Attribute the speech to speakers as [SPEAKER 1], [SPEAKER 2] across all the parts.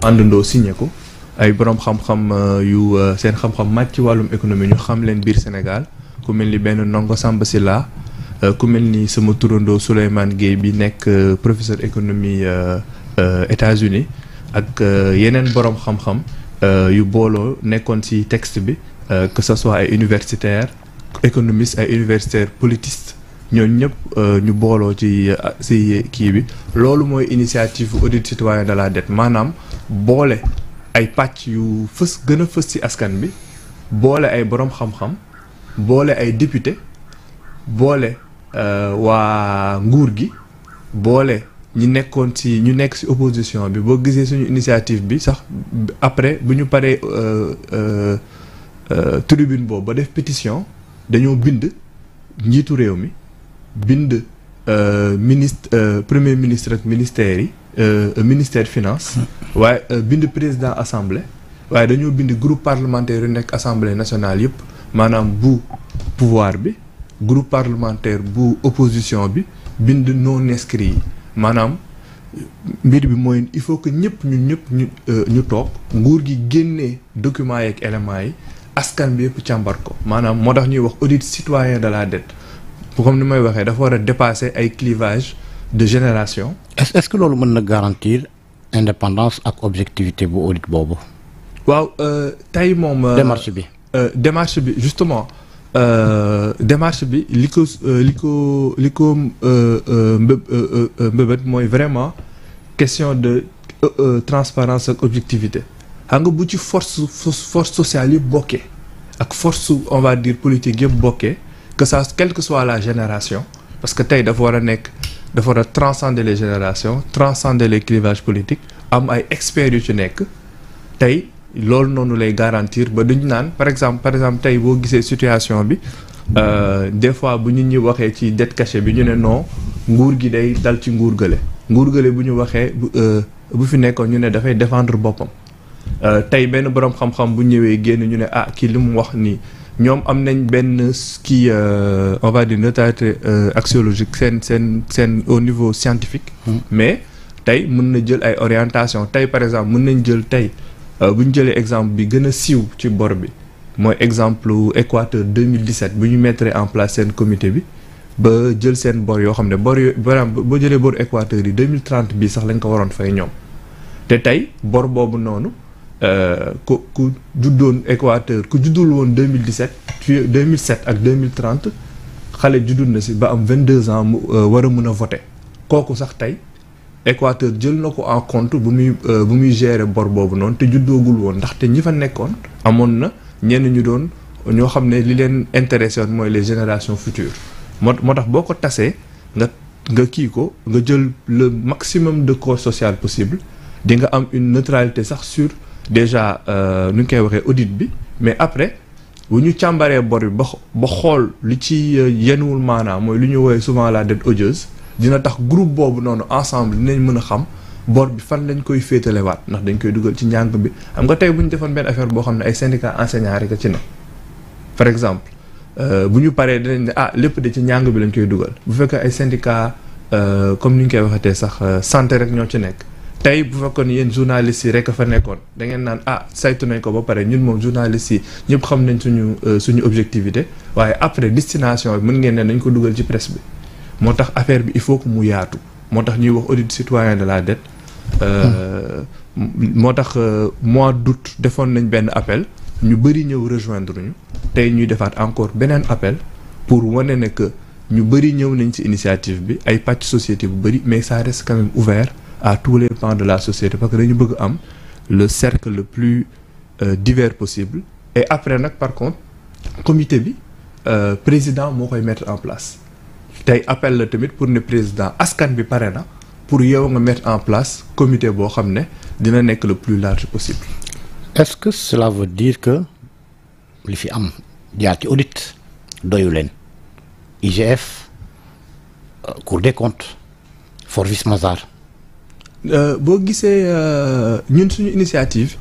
[SPEAKER 1] àndandoo signé ko ay borom xam-xam yu seen xam-xam màcc ci wàllum économie ñu xam leen biir Sénégal ku mel ni benn Ndongo Samba Sylla ku mel ni sama turandoo Souleymane Gueye bi nekk professeur économie États-Unis ak yeneen borom xam-xam yu booloo nekkoon ci texte bi que ce soit ay universitaires économistes ay universitaires politistes ñooñu ñëpp ñu booloo ci kii bi loolu mooy initiative audit citoyen de la dette maanaam boole ay pàcc yu gën a fës ci askan bi boole ay borom xam-xam boole ay député boole waa nguur gi boole ñu nekk ci opposition bi boo gisee suñu initiative bi sax après bu ñu paree tribune boobu ba def pétition dañoo bind njiitu réew mi bind premier ministre ak ministère yi ministère finance waaye bind président assemblée waaye dañoo bind groupe parlementaire yu nekk assemblée nationale yëpp maanaam bu pouvoir bi groupe parlementaire bu opposition bi bind non inscrits yi maanaam mbir bi mooy il faut que ñu toog nguur gi génnee documents yeeg éléments yi askan bi yëpp càmbar ko maanaam moo tax ñuy wax audit citoyen de la dette comme ni may waxee dafa war a dépasser ay clivage de génération.
[SPEAKER 2] est-ce que loolu mën na garantir indépendance ak objectivité bu audit boobu.
[SPEAKER 1] waaw tey moom. démarche bi justement démarche bi li ko mbëbët mooy vraiment question de transparence ak objectivité. xam nga bu ci force sociale yëpp bokkee ak force on va dire politique yëpp bokkee que ça quelle que soit la génération parce que tey dafa war a transcender les générations transcender les clivages politiques am ay experts yu ci nekk tey loolu noonu lay garantir ba duñu naan par exemple tey boo gisee situation bi des fois bu nit ñi waxee ci dette cachée bi ñu ne non nguur gi day dal ci nguur gële bu ñu waxee bu fi nekkoon ñu ne dafay défendre boppam tey benn boroom xam-xam bu ñëwee génn ñu ne kii li mu wax nii ñoom am nañ benn kii on va dire neutralité axiologique seen au niveau scientifique. mais tey mën na jël ay orientation tey par exemple mën nañ jël tey bu ñu jëlee exemple bi gën a siiw ci bor bi mooy exemple Équateur 2017 bu ñu mettre en place seen comité bi ba jël seen bor yoo xam ne bor yoo boo jëlee boru Équateur yi 2030 bii sax lañ ko waroon fay ñoom te tey bor boobu noonu. ku juddoon Équateur ku juddul woon 2007 ak 2030 xale juddul na si ba am 22 ans mu war a mën a voter kooku sax tey Équateur jël na ko en compte bu muy gérer bor boobu noonu te juddoogul woon ndaxte ñi fa nekkoon amoon na ñenn ñu doon ñoo xam ne li leen intéressé woon mooy les générations futures moo tax boo ko tasee nga kii ko nga jël le maximum de corps social possible di nga am une neutralité sax sur déjà nu ñu koy waxee audit bi mais après bu ñu càmbaree bor bi ba xool li ci yenuwul maanaam mooy lu ñu woowee souvent la dette odieuse dina tax groupe boobu noonu ensemble dinañ mën a xam bor bi fan lañ koy féetalewaat ndax dañ koy dugal ci njàng bi xam nga tey bu ñu defoon benn affaire boo xam ne ay syndicats enseignants rek a ci ne par exemple bu ñu paree dinañ ne lépp de ci njàng bi lañ koy dugal bu fekkee ay syndicats comme ni ñu koy waxatee sax santé rek ñoo ci nekk. tey bu fekkoon yéen journalistes yi rek a fa nekkoon da ngeen naan saytu nañ ko ba pare ñun moom journalistes yi ñëpp xam nañ suñu objectivité waaye après destination bi mën ngeen ne nañ ko dugal ci presse bi moo tax affaire bi il faut que mu yaatu moo tax ñuy wax audit citoyen de la dette moo tax mois d'août defoon nañ benn appel ñu bëri ñëw rejoindre ñu tey ñuy defaat encore beneen appel pour wane ne que ñu bëri ñëw nañ ci initiative bi ay pàcc société bu bëri mais ça reste quand même ouvert à tous les pans de la société parce que dañu bëgg am le cercle le plus divers possible et après nag par contre comité bi président moo koy mettre en place tey appel la tamit pour ne président askan bi pare na pour yow nga mettre en place comité boo xam ne dina nekk le plus large possible.
[SPEAKER 2] Est-ce que cela veut dire que li fi am jaar ci audit doyu leen IGF Cour des comptes Forvis Mazars.
[SPEAKER 1] boo gisee ñun suñu initiative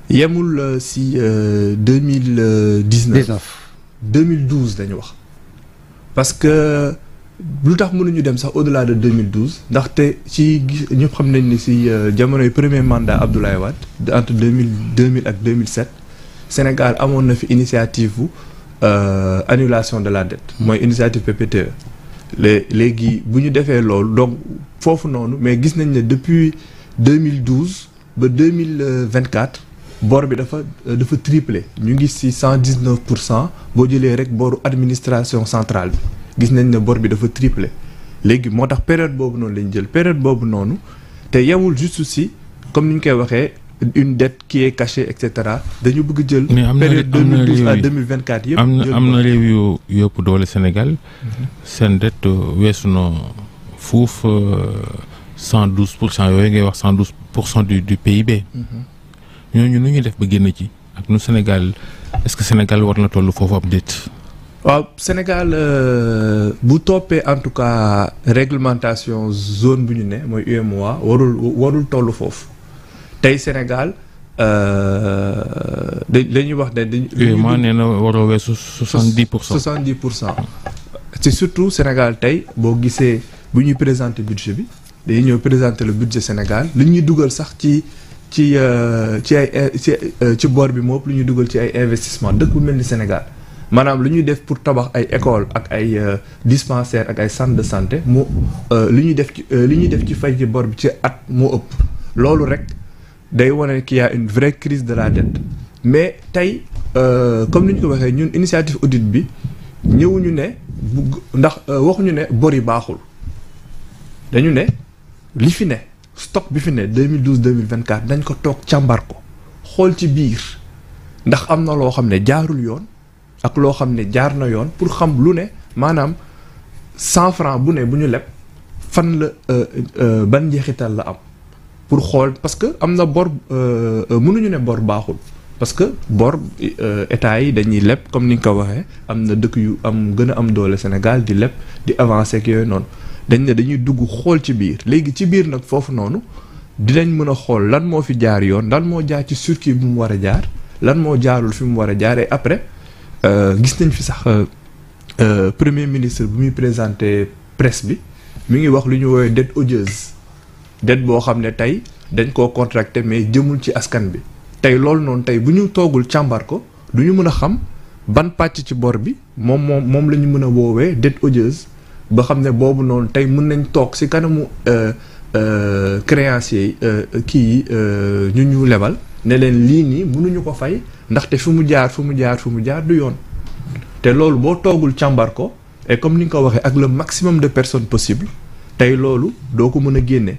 [SPEAKER 1] yemul si 2019 2012 dañu wax parce que lu tax mënuñu dem sax au-delà de 2012 ndaxte ci ñëpp xam nañ ni si jamonoy premier mandat Abdoulaye Wade entre 2000 ak 2007 Sénégal amoon na fi initiative bu annulation de la dette. mooy initiative PPTE. léegi bu ñu defee loolu donc foofu noonu mais gis nañ ne depuis 2012 ba 2024 bor bi dafa triplé ñu ngi ci 119% boo jëlee rek boru administration centrale bi gis nañ ne bor bi dafa triplé léegi moo tax période boobu noonu lañ jël période boobu noonu te yemul juste ci comme ni ñu koy waxee une dette qui est cachée et cetera dañu bëgg jël. période 2012 à 2024 yëpp.
[SPEAKER 3] am na réew yu yëpp doole Sénégal seen dette weesu na fuuf 112% yooyu ngay wax 112% du PIB. ñooñu nu ñuy def ba génn ci ak nu Sénégal est-ce que Sénégal war na toll foofu ab déet.
[SPEAKER 1] waaw Sénégal bu toppee en tout cas réglementation zone bu ñu ne mooy UEMOA warul toll foofu tey Sénégal dañuy wax ne dañuy.
[SPEAKER 3] UEMOA nee na waroo weesu 70%.
[SPEAKER 1] 70%. c'est surtout Sénégal tey boo gisee bu ñuy présenter budget bi dañuy ñëw présenter le budget Sénégal li ñuy dugal sax ci bor bi moo ëpp lu ñuy dugal ci ay investissement dëkk bu mel ni Sénégal maanaam lu ñuy def pour tabax ay école ak ay dispensaires ak ay centres de santé moo li ñuy def ci fay ci bor bi ci at moo ëpp loolu rek day wane qu'il y a une vraie crise de la dette mais tey comme ni ñu ko waxee ñun initiative audit bi ñëwuñu ne ndax waxuñu ne bor yi baaxul dañu ne li fi ne stock bi fi ne 2012 2024 dañ ko toog càmbar ko xool ci biir ndax am na loo xam ne jaarul yoon ak loo xam ne jaar na yoon pour xam lu ne maanaam 100 francs bu ne bu ñu leb fan la ban njeexital la am pour xool parce que am na bor mënuñu ne bor baaxul parce que bor état yi dañuy leb comme ni nga ko waxee am na dëkk yu gën a am doole Sénégal di leb di avancer ak yooyu noonu dañ ne dañuy dugg xool ci biir léegi ci biir nag foofu noonu dinañ mën a xool lan moo fi jaar yoon lan moo jaar ci circuit bi mu war a jaar lan moo jaarul fi mu war a jaar et après gis nañ fi sax premier ministre bu muy présenter presse bi mi ngi wax lu ñu woowee dette odieuse dette boo xam ne tey dañ koo contracté mais jëmul ci askan bi tey loolu noonu tey bu ñu toogul càmbar ko du ñu mën a xam ban pàcc ci bor bi moom la ñu mën a woowee dette odieuse ba xam ne boobu noonu tey mën nañ toog ci kanamu créanciers yi ñu lebal ne leen lii nii mënuñu ko fay ndaxte fu mu jaar du yoon te loolu boo toogul càmbar ko et comme ni nga ko waxee ak le maximum de personnes possible tey loolu doo ko mën a génne.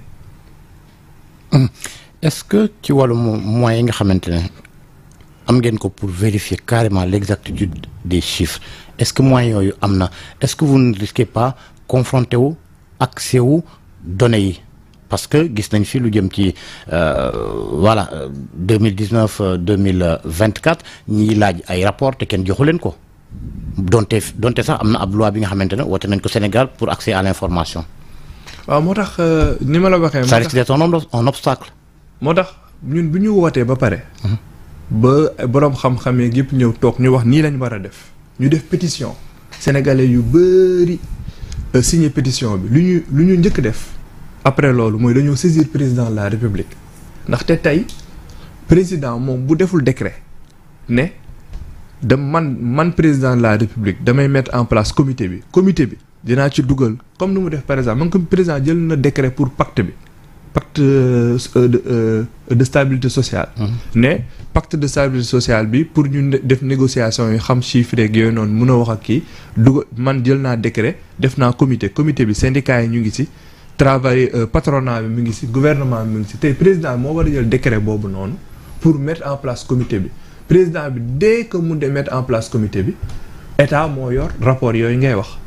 [SPEAKER 2] est-ce que ci wàllu moyens yi nga xamante ne am ngeen ko pour vérifier carrément l'exactitude des chiffres est-ce que moyens yooyu am na est-ce que vous ne risquez pas confronté wu accès wu données yi parce que gis nañ fi lu jëm ci voilà 2019 2024 ñiy laaj ay rapport te kenn joxu leen ko donte sax am na ab loi bi nga xamante ne woote nañ ko Sénégal pour accès à l'information.
[SPEAKER 1] waaw moo tax ni ma la waxee.
[SPEAKER 2] ça risque d'être un obstacle.
[SPEAKER 1] moo tax ñun bu ñu wootee ba pare. ba boroom xam-xam yeeg yëpp ñëw toog ñu wax nii lañ war a def. ñu def pétition. sénégalais yu bari signé pétition bi lu ñu njëkk def. après loolu mooy dañoo saisir président de la république ndaxte tey président moom bu deful décret ne man président de la république damay mettre en place comité bi dinaa ci dugal comme ni mu def par exemple man comme président jël na décret pour pacte de stabilité sociale. ne pacte de stabilité sociale bi pour ñu def négociation yi xam chiffre yeeg yooyu noonu mun a wax ak kii dugal man jël naa décret def naa comité bi syndicat yi ñu ngi ci. travail patronat bi mu ngi ci gouvernement bi mu ngi ci tey président moo war a jël décret boobu noonu pour mettre en place comité bi président bi dès que mu de mettre en place comité bi état moo yor rapport yooyu ngay wax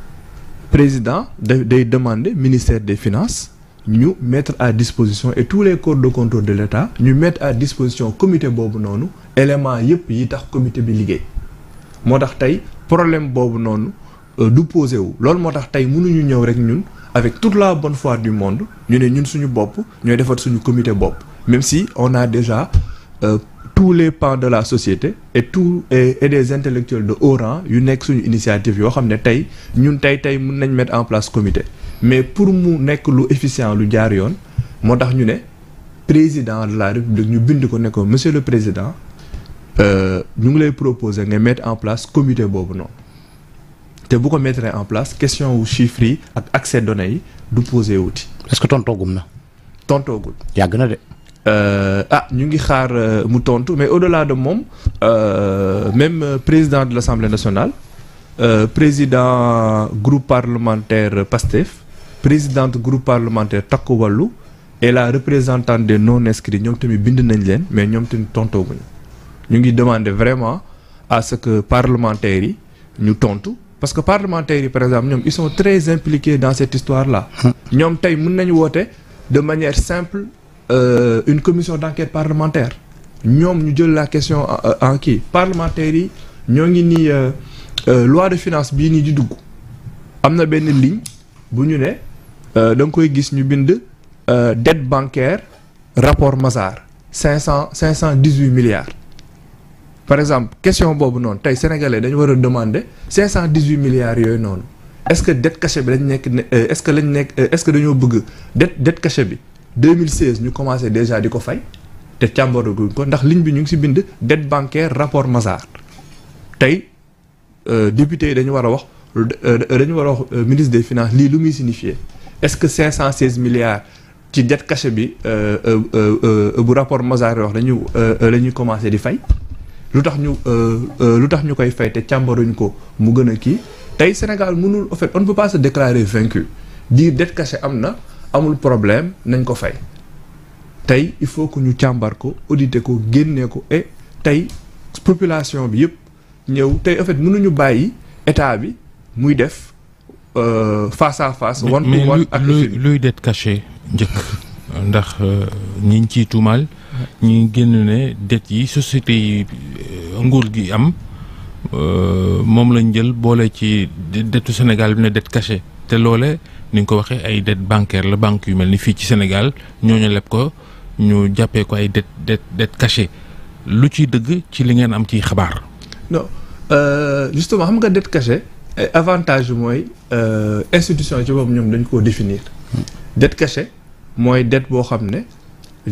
[SPEAKER 1] président day demander ministère des finances ñu mettre à disposition et tous les corps de contrôle de l'état ñu mettre à disposition comité boobu noonu élément yépp yi tax comité bi liggéey moo tax tey problème boobu noonu du posé wu loolu moo tax tey mënuñu ñëw rek ñun avec toute la bonne foi du monde ñu ne ñun suñu bopp ñooy defar suñu comité bopp même si on a déjà tous les pans de la société et des intellectuels de haut rang yu nekk suñu initiative yoo xam ne tey ñun tey mën nañ mettre en place comité mais pour mu nekk lu efficient lu jaar yoon moo tax ñu ne président de la république ñu bind ko ne ko monsieur le président ñu ngi lay proposer nga mettre en place comité boobu noonu te bu ko mettre en place question wu chiffres yi ak accès données yi du posé wuti.
[SPEAKER 2] est-ce que tontoogum na.
[SPEAKER 1] tontoogul
[SPEAKER 2] yàgg na de.
[SPEAKER 1] ñu ngi xaar mu tontu mais au-delà de moom même président de l'Assemblée nationale président groupe parlementaire PASTEF présidente groupe parlementaire Takku Wallu et la représentante des non-inscrits ñoom tamit bind nañ leen mais ñoom tamit tontooguñu ñu ngi demander vraiment à ce que parlementaires yi ñu tontu parce que parlementaires yi par exemple ñoom ils sont très impliqués dans cette histoire-là. ñoom tey mën nañu woote de manière simple. Une commission d'enquête parlementaire ñoom ñu jël la question en kii parlementaires yi ñoo ngi nii loi de finance bii nii di dugg am na benn ligne bu ñu ne da nga koy gis ñu bind dette bancaire rapport Mazars 518 milliards par exemple question boobu noonu tey sénégalais dañu war a demander 518 milliards yooyu noonu est-ce que dette cachée bi lañ nekk est-ce que dañoo bëgg dette cachée bi 2016 ñu commencé déjà di ko fay te càmbaraguñ ko ndax ligne bi ñu ngi ci bind dette bancaire rapport Mazars tey député yi dañu war a wax ministre des finances lii lu muy signifier est-ce que 516 milliards ci dette cachée bi bu rapport Mazars wax la ñuy commencé di fay lu tax ñu koy fay te càmbaruñ ko mu gën a kii tey Sénégal mënul en fait on ne peut pas se déclarer vaincu dire dette cachée am na amul problème nañ ko fay tey il faut que ñu càmbar ko auditer ko génnee ko et tey population bi yëpp ñëw tey en fait mënuñu bàyyi état bi muy def face à face. one to one ak
[SPEAKER 3] luy dette cachée njëkk ndax ñi ñu ciy tuumaal ñi génn ne dette yi société yi nguur gi am moom lañ jël boole ci dettu Sénégal bi ne dette cachée te loole ni nga ko waxee ay dette bancaire la banque yu mel ni fii ci Sénégal ñooñu leb ko ñu jàppee ko ay dette cachée lu ciy dëgg ci li ngeen am ci xabaar.
[SPEAKER 1] non justement xam nga dette cachée avantage bi mooy institution ci boobu ñoom dañ koo définir. dette cachée mooy dette boo xam ne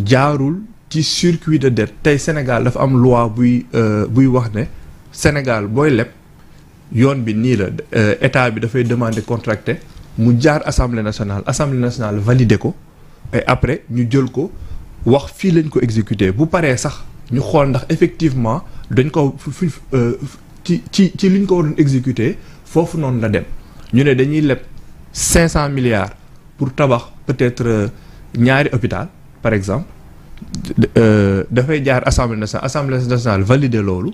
[SPEAKER 1] jaarul ci circuit de dette tey Sénégal dafa am loi buy wax ne Sénégal booy leb yoon bi nii la état bi dafay demander contracté. mu jaar assemblée nationale validé ko et après ñu jël ko wax fii lañ ko exécuter bu paree sax ñu xool ndax effectivement dañ ko ci liñ ko waroon exécuter foofu noonu la dem ñu ne dañuy leb 500 milliards pour tabax peut-être ñaari hôpital par exemple dafay jaar assemblée nationale validé loolu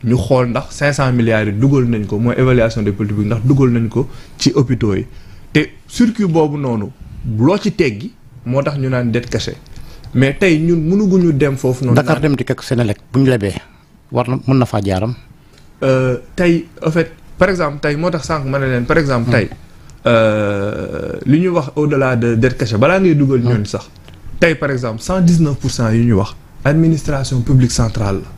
[SPEAKER 1] ñu xool ndax 500 milliards yi dugal nañ ko mooy évaluation des politiques ndax dugal nañ ko ci hôpitaux yi te circuit boobu noonu loo ci teggi moo tax ñu naan dette cachée mais tey ñun mënuguñu dem foofu noonu.
[SPEAKER 2] Dakar Dem Dikk ak Senelec bu ñu lebee war na mën na faa jaaram.
[SPEAKER 1] tey en fait par exemple tey moo tax sànq ma ne leen par exemple tey li ñuy wax au-delà de dette cachée balaa ngay dugal ñooñu sax tey par exemple 119% yu ñuy wax administration publique centrale la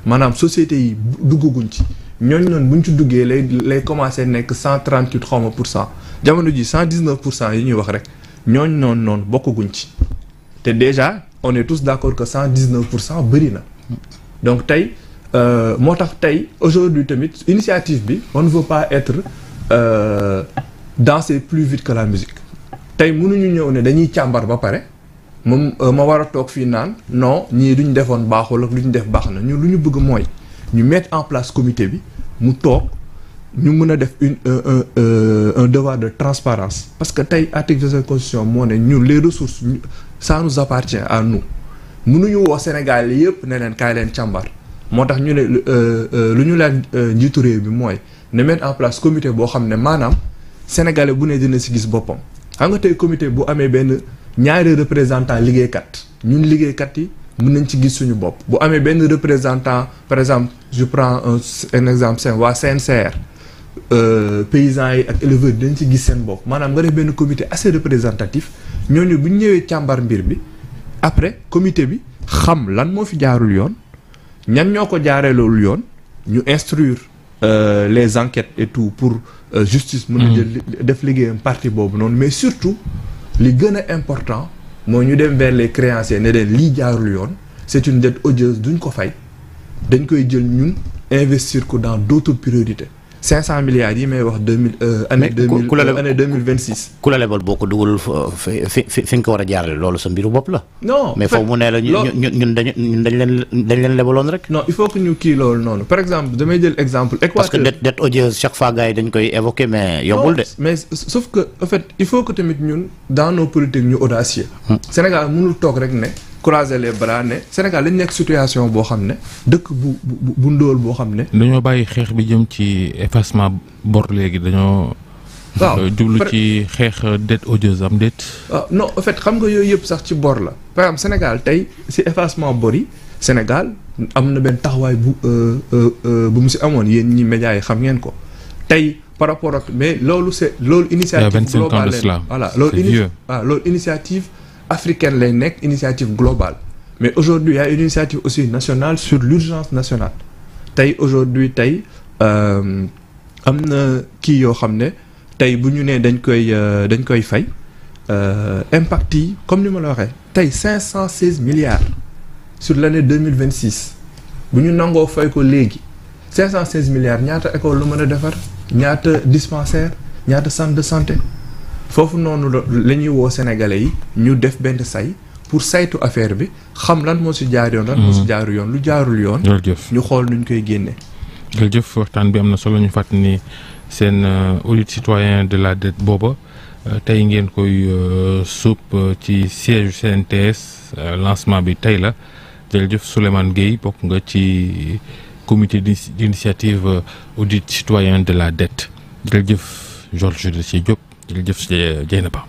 [SPEAKER 1] maanaam société yi duggaguñ ci ñooñu noonu bu ñu ci duggee lay commencé nekk 138 xaw ma pour cent jamono ji 119% yi ñuy wax rek ñooñu noonu bokkaguñ ci te déjà on est tous d'accord que 119% bëri na donc tey moo tax tey aujourd'hui tamit initiative bi on ne veut pas être danser plus vite que la musique tey mënuñu ñëw ne dañuy càmbar ba pare moom ma war a toog fii naan non ñii duñ defoon baaxul ak lu ñu def baax na ñun lu ñu bëgg mooy ñu mettre en place comité bi mu toog ñu mën a def un devoir de transparence parce que tey article de cette constitution moo ne ñun les ressources ça nous appartient à nous mënuñu woo Sénégal yëpp ne leen kaay leen càmbar moo tax ñu ne lu ñu leen njiitu réew bi mooy ne mettre en place comité boo xam ne maanaam sénégalais bu ne dina si gis boppam xam nga tey comité bu amee benn ñaari représentant liggéeykat ñun liggéeykat yi mën nañ ci gis suñu bopp bu amee benn représentant par exemple je prends un exemple simple waa CNCR paysans yi ak éleveurs yi dañ ci gis seen bopp maanaam nga def benn comité assez représentatif ñooñu bu ñu ñëwee càmbar mbir bi après comité bi xam lan moo fi jaarul yoon ñan ñoo ko jaaree loolu yoon ñu instruire les enquêtes et tout pour justice mën a jël def liggéeyam partie boobu noonu mais surtout li gën a important mooy ñu dem vers les créanciers ne leen lii jaarul yoon c'est une dette odieuse duñ ko fay dañ koy jël ñun investir ko dans d'autres priorités 500 milliards yi may wax année 2026.
[SPEAKER 2] ku la lebal boo ko dugal fi nga ko war a jaarale loolu sa mbiru bopp la.
[SPEAKER 1] non
[SPEAKER 2] mais foofu mu ne la ñun dañ leen lebaloon rek.
[SPEAKER 1] non il faut que ñu kii loolu noonu par exemple damay jël exemple. Équateur
[SPEAKER 2] parce que dette odieuse chaque fois gars yi dañ koy évoquer mais yombul de.
[SPEAKER 1] mais sauf que en fait il faut que tamit ñun dans nos politiques ñu audacieux. Sénégal mënul toog rek ne. croiser les bras ne Sénégal lañ nekk situation boo xam ne dëkk bu ndóol boo xam ne.
[SPEAKER 3] dañoo bàyyi xeex bi jëm ci effacement bor léegi dañoo.
[SPEAKER 1] waaw
[SPEAKER 3] jublu ci xeex dette odieuse am déet.
[SPEAKER 1] non en fait xam nga yooyu yëpp sax ci bor la par exemple Sénégal tey si effacement bor yi Sénégal am na benn taxawaay bu mu si amoon yéen ñi médias yi xam ngeen ko tey par rapport ak mais loolu loolu initiative globale voilà loolu initiative africaine lay nekk initiative globale mais aujourd'hui il y a une initiative aussi nationale sur l'urgence nationale tey aujourd'hui tey am na kii yoo xam ne tey bu ñu nee dañ koy fay impact yi comme ni ma la waxee tey 516 milliards sur l'année 2026 bu ñu nangoo fay ko léegi 516 milliards ñaata école lu mën a defar ñaata dispensaire ñaata centre de santé foofu noonu la ñuy woo sénégalais yi ñu def benn say pour saytu affaire bi xam lan moo si jaar yoon lan moo si jaaru yoon lu jaarul yoon ñu xool nuñ koy génne
[SPEAKER 3] jërëjëf waxtaan bi am na solo ñu fàttali ni seen audit citoyen de la dette booba tey ngeen koy suub ci siège CNTS lancement bi tey la jërëjëf Souleymane Gueye bokk nga ci comité d'initiative audit citoyen de la dette jërëjëf Georges Diop jërëjëf Dieynaba